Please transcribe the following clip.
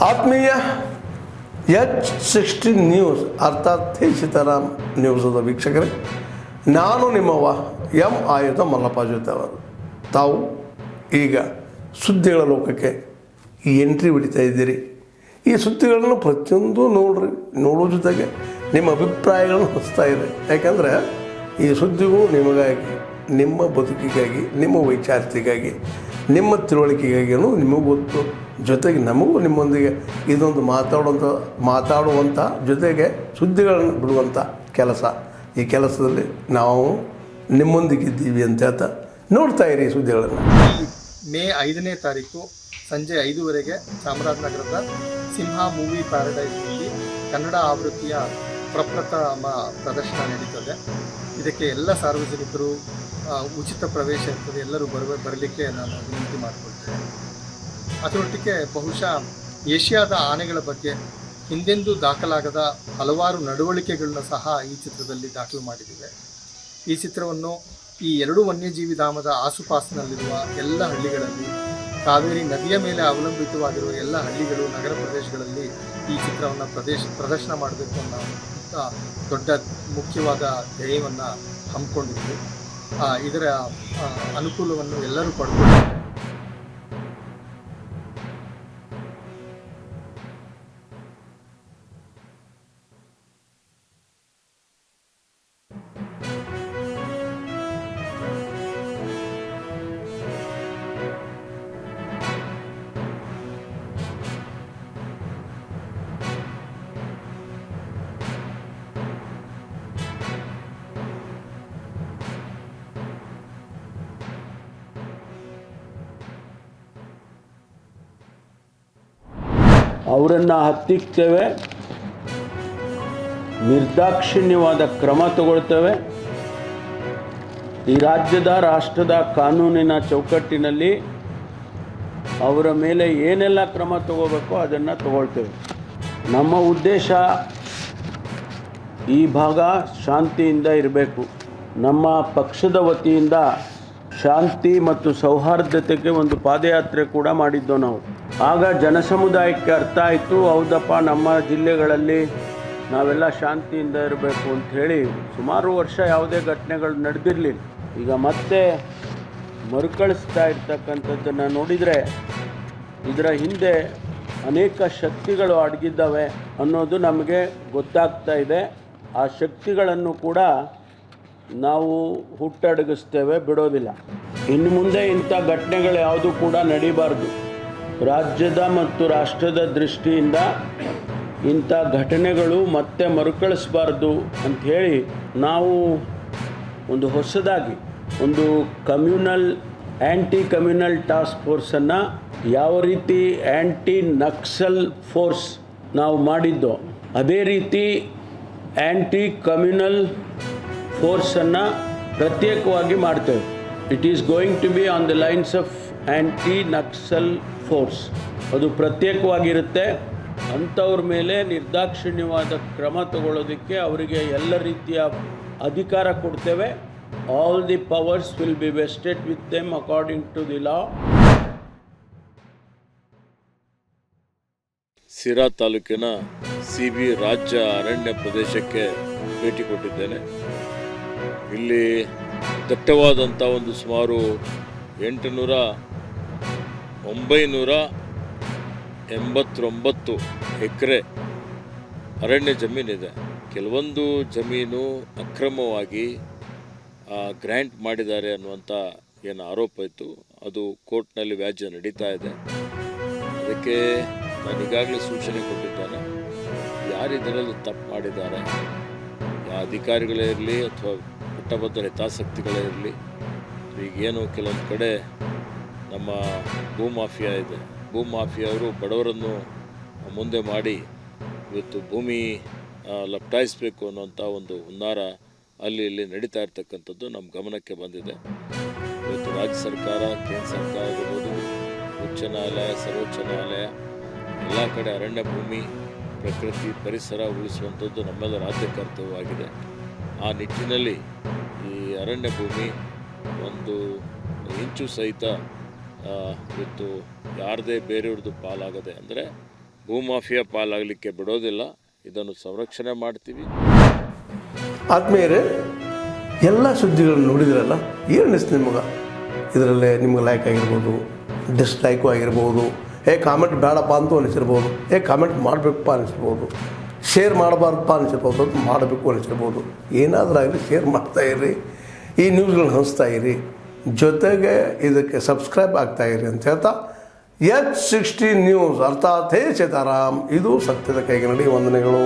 ಆತ್ಮೀಯ H16 news ಅರ್ಥಾತ್ ಸೀತಾರಾಮ್ ನ್ಯೂಸದ ವೀಕ್ಷಕರೇ, ನಾನು ನಿಮ್ಮವ ಎಂ ಆಯುಧ ಮಲ್ಲಪ್ಪ ಜೊತೆ ಅವರು. ತಾವು ಈಗ ಸುದ್ದಿಗಳ ಲೋಕಕ್ಕೆ ಎಂಟ್ರಿ ಹೊಡಿತಾ ಇದ್ದೀರಿ. ಈ ಸುದ್ದಿಗಳನ್ನು ಪ್ರತಿಯೊಂದು ನೋಡೋ ಜೊತೆಗೆ ನಿಮ್ಮ ಅಭಿಪ್ರಾಯಗಳನ್ನು ಹಚ್ತಾ ಇದೆ. ಯಾಕಂದರೆ ಈ ಸುದ್ದಿಗಳು ನಿಮಗಾಗಿ, ನಿಮ್ಮ ಬದುಕಿಗಾಗಿ, ನಿಮ್ಮ ವೈಚಾರಿಕೆಗಾಗಿ, ನಿಮ್ಮ ತಿಳುವಳಿಕೆಗಾಗಿಯೂ ನಿಮಗೂ ಗೊತ್ತು. ಜೊತೆಗೆ ನಮಗೂ ನಿಮ್ಮೊಂದಿಗೆ ಇದೊಂದು ಮಾತಾಡುವಂಥ ಜೊತೆಗೆ ಸುದ್ದಿಗಳನ್ನು ಬಿಡುವಂಥ ಕೆಲಸ. ಈ ಕೆಲಸದಲ್ಲಿ ನಾವು ನಿಮ್ಮೊಂದಿಗಿದ್ದೀವಿ ಅಂತ ಹೇಳ್ತಾ ನೋಡ್ತಾ ಇರಿ ಸುದ್ದಿಗಳನ್ನು. ಮೇ 5ನೇ ತಾರೀಕು ಸಂಜೆ 5:15 ಚಾಮರಾಜನಗರದ ಸಿಂಹ ಮೂವಿ ಪ್ಯಾರಡೈಸ್ನಲ್ಲಿ ಕನ್ನಡ ಆವೃತ್ತಿಯ ಪ್ರಪ್ರಥಮ ಪ್ರದರ್ಶನ ನಡೀತದೆ. ಇದಕ್ಕೆ ಎಲ್ಲ ಸಾರ್ವಜನಿಕರು ಉಚಿತ ಪ್ರವೇಶ ಇರ್ತದೆ. ಎಲ್ಲರೂ ಬರಲಿಕ್ಕೆ ನಾನು ವಿನಂತಿ ಮಾಡಿಕೊಳ್ತೇನೆ. ಅದರೊಟ್ಟಿಗೆ ಬಹುಶಃ ಏಷ್ಯಾದ ಆನೆಗಳ ಬಗ್ಗೆ ಹಿಂದೆಂದೂ ದಾಖಲಾಗದ ಹಲವಾರು ನಡವಳಿಕೆಗಳನ್ನ ಸಹ ಈ ಚಿತ್ರದಲ್ಲಿ ದಾಖಲು ಮಾಡಿದ್ದೇವೆ. ಈ ಚಿತ್ರವನ್ನು ಈ 2 ವನ್ಯಜೀವಿ ಧಾಮದ ಆಸುಪಾಸಿನಲ್ಲಿರುವ ಎಲ್ಲ ಹಳ್ಳಿಗಳಲ್ಲಿ, ಕಾವೇರಿ ನದಿಯ ಮೇಲೆ ಅವಲಂಬಿತವಾಗಿರುವ ಎಲ್ಲ ಹಳ್ಳಿಗಳು, ನಗರ ಪ್ರದೇಶಗಳಲ್ಲಿ ಈ ಚಿತ್ರವನ್ನು ಪ್ರದರ್ಶನ ಮಾಡಬೇಕು ಅನ್ನೋ ದೊಡ್ಡ ಮುಖ್ಯವಾದ ಧ್ಯೇಯವನ್ನು ಹಮ್ಮಿಕೊಂಡಿದ್ವಿ. ಇದರ ಅನುಕೂಲವನ್ನು ಎಲ್ಲರೂ ಪಡ್ಕೊಂಡು ಅವರನ್ನು ಹತ್ತಿಕ್ತೇವೆ, ನಿರ್ದಾಕ್ಷಿಣ್ಯವಾದ ಕ್ರಮ ತಗೊಳ್ತೇವೆ. ಈ ರಾಷ್ಟ್ರದ ಕಾನೂನಿನ ಚೌಕಟ್ಟಿನಲ್ಲಿ ಅವರ ಮೇಲೆ ಏನೆಲ್ಲ ಕ್ರಮ ತಗೋಬೇಕೋ ಅದನ್ನು ತಗೊಳ್ತೇವೆ. ನಮ್ಮ ಉದ್ದೇಶ ಈ ಭಾಗ ಶಾಂತಿಯಿಂದ ಇರಬೇಕು. ನಮ್ಮ ಪಕ್ಷದ ವತಿಯಿಂದ ಶಾಂತಿ ಮತ್ತು ಸೌಹಾರ್ದತೆಗೆ ಒಂದು ಪಾದಯಾತ್ರೆ ಕೂಡ ಮಾಡಿದ್ದೋ ನಾವು. ಆಗ ಜನಸಮುದಾಯಕ್ಕೆ ಅರ್ಥ ಆಯಿತು, ಹೌದಪ್ಪ ನಮ್ಮ ಜಿಲ್ಲೆಗಳಲ್ಲಿ ನಾವೆಲ್ಲ ಶಾಂತಿಯಿಂದ ಇರಬೇಕು ಅಂಥೇಳಿ. ಸುಮಾರು ವರ್ಷ ಯಾವುದೇ ಘಟನೆಗಳು ನಡೆದಿರಲಿಲ್ಲ. ಈಗ ಮತ್ತೆ ಮರುಕಳಿಸ್ತಾ ಇರ್ತಕ್ಕಂಥದ್ದನ್ನು ನೋಡಿದರೆ ಇದರ ಹಿಂದೆ ಅನೇಕ ಶಕ್ತಿಗಳು ಅಡಗಿದ್ದಾವೆ ಅನ್ನೋದು ನಮಗೆ ಗೊತ್ತಾಗ್ತಾ ಇದೆ. ಆ ಶಕ್ತಿಗಳನ್ನು ಕೂಡ ನಾವು ಹುಟ್ಟಡಗಿಸ್ತೇವೆ, ಬಿಡೋದಿಲ್ಲ. ಇನ್ನು ಮುಂದೆ ಇಂಥ ಘಟನೆಗಳು ಯಾವುದೂ ಕೂಡ ನಡೀಬಾರ್ದು. ರಾಜ್ಯದ ಮತ್ತು ರಾಷ್ಟ್ರದ ದೃಷ್ಟಿಯಿಂದ ಇಂಥ ಘಟನೆಗಳು ಮತ್ತೆ ಮರುಕಳಿಸಬಾರ್ದು ಅಂಥೇಳಿ ನಾವು ಒಂದು ಹೊಸದಾಗಿ ಒಂದು ಆ್ಯಂಟಿ ಕಮ್ಯುನಲ್ ಟಾಸ್ಕ್ ಫೋರ್ಸನ್ನು, ಯಾವ ರೀತಿ ಆ್ಯಂಟಿ ನಕ್ಸಲ್ ಫೋರ್ಸ್ ನಾವು ಮಾಡಿದ್ದೋ ಅದೇ ರೀತಿ ಆ್ಯಂಟಿ ಕಮ್ಯುನಲ್ ಫೋರ್ಸನ್ನು ಪ್ರತ್ಯೇಕವಾಗಿ ಮಾಡ್ತೇವೆ. It is going to be on the lines of anti Naxal force. ಅದು ಪ್ರತ್ಯೇಕವಾಗಿರುತ್ತೆ. ಅಂಥವ್ರ ಮೇಲೆ ನಿರ್ದಾಕ್ಷಿಣ್ಯವಾದ ಕ್ರಮ ತಗೊಳ್ಳೋದಕ್ಕೆ ಅವರಿಗೆ ಎಲ್ಲ ರೀತಿಯ ಅಧಿಕಾರ ಕೊಡ್ತೇವೆ. All the powers will be vested with them according to the law. Sira ತಾಲೂಕಿನ CB ರಾಜ್ಯ ಅರಣ್ಯ ಪ್ರದೇಶಕ್ಕೆ ಭೇಟಿ ಕೊಟ್ಟಿದ್ದೇನೆ. ಇಲ್ಲಿ ದಟ್ಟವಾದಂಥ ಒಂದು ಸುಮಾರು 989 ಎಕರೆ ಅರಣ್ಯ ಜಮೀನಿದೆ. ಕೆಲವೊಂದು ಜಮೀನು ಅಕ್ರಮವಾಗಿ ಗ್ರ್ಯಾಂಟ್ ಮಾಡಿದ್ದಾರೆ ಅನ್ನುವಂಥ ಏನು ಆರೋಪ ಇತ್ತು, ಅದು ಕೋರ್ಟ್ನಲ್ಲಿ ವ್ಯಾಜ್ಯ ನಡೀತಾ ಇದೆ. ಅದಕ್ಕೆ ನಾನು ಈಗಾಗಲೇ ಸೂಚನೆ ಕೊಟ್ಟಿದ್ದೇನೆ. ಯಾರು ಇದರಲ್ಲಿ ತಪ್ಪು ಮಾಡಿದ್ದಾರೆ, ಯಾವ ಅಧಿಕಾರಿಗಳೇ ಇರಲಿ ಅಥವಾ ಪಟ್ಟಭದ್ರ ಹಿತಾಸಕ್ತಿಗಳೇ ಇರಲಿ, ಈಗೇನು ಕೆಲವೊಂದು ಕಡೆ ನಮ್ಮ ಭೂಮಾಫಿಯಾ ಇದೆ. ಭೂಮಾಫಿಯಾವರು ಬಡವರನ್ನು ಮುಂದೆ ಮಾಡಿ ಇವತ್ತು ಭೂಮಿ ಲಪ್ಟಾಯಿಸಬೇಕು ಅನ್ನೋಂಥ ಒಂದು ಹುನ್ನಾರ ಅಲ್ಲಿ ಇಲ್ಲಿ ನಡೀತಾ ಇರ್ತಕ್ಕಂಥದ್ದು ನಮ್ಮ ಗಮನಕ್ಕೆ ಬಂದಿದೆ. ಇವತ್ತು ರಾಜ್ಯ ಸರ್ಕಾರ, ಕೇಂದ್ರ ಸರ್ಕಾರ ಇರ್ಬೋದು, ಉಚ್ಚ ನ್ಯಾಯಾಲಯ, ಸರ್ವೋಚ್ಚ ನ್ಯಾಯಾಲಯ ಎಲ್ಲ ಕಡೆ ಅರಣ್ಯ ಭೂಮಿ, ಪ್ರಕೃತಿ, ಪರಿಸರ ಉಳಿಸುವಂಥದ್ದು ನಮ್ಮೆಲ್ಲರ ಆದ್ಯ ಕರ್ತವ್ಯವಾಗಿದೆ. ಆ ನಿಟ್ಟಿನಲ್ಲಿ ಈ ಅರಣ್ಯ ಭೂಮಿ ಒಂದು ಇಂಚು ಸಹಿತ ಇವತ್ತು ಯಾರದೇ ಬೇರೆಯವ್ರದ್ದು ಪಾಲಾಗದೆ, ಅಂದರೆ ಭೂಮಾಫಿಯಾ ಪಾಲಾಗಲಿಕ್ಕೆ ಬಿಡೋದಿಲ್ಲ. ಇದನ್ನು ಸಂರಕ್ಷಣೆ ಮಾಡ್ತೀವಿ. ಆದ್ಮೇಲೆ ಎಲ್ಲ ಸುದ್ದಿಗಳನ್ನು ನೋಡಿದ್ರಲ್ಲ, ಏನು ಅನಿಸ್ತು ನಿಮ್ಗೆ? ಇದರಲ್ಲೇ ನಿಮ್ಗೆ ಲೈಕ್ ಆಗಿರ್ಬೋದು, ಡಿಸ್ಲೈಕು ಆಗಿರ್ಬೋದು, ಕಾಮೆಂಟ್ ಬೇಡಪ್ಪ ಅಂತೂ ಅನಿಸಿರ್ಬೋದು, ಕಾಮೆಂಟ್ ಮಾಡಬೇಕಪ್ಪ ಅನಿಸಿರ್ಬೋದು, ಶೇರ್ ಮಾಡಬಾರ್ದಪ್ಪ ಅನಿಸಿರ್ಬೋದು, ಅದು ಮಾಡಬೇಕು ಅನಿಸಿರ್ಬೋದು. ಏನಾದರೂ ಆಗಲಿ ಶೇರ್ ಮಾಡ್ತಾಯಿರಿ, ಈ ನ್ಯೂಸ್ಗಳನ್ನ ಹಂಚ್ತಾ ಇರಿ, ಜೊತೆಗೆ ಇದಕ್ಕೆ ಸಬ್ಸ್ಕ್ರೈಬ್ ಆಗ್ತಾಯಿರಿ ಅಂತ ಹೇಳ್ತಾ H16 ನ್ಯೂಸ್ ಅರ್ಥಾತ್ ಹೇ ಸೀತಾರಾಮ್, ಇದು ಸತ್ಯದ ಕೈಗೆ ನಡಿ. ವಂದನೆಗಳು.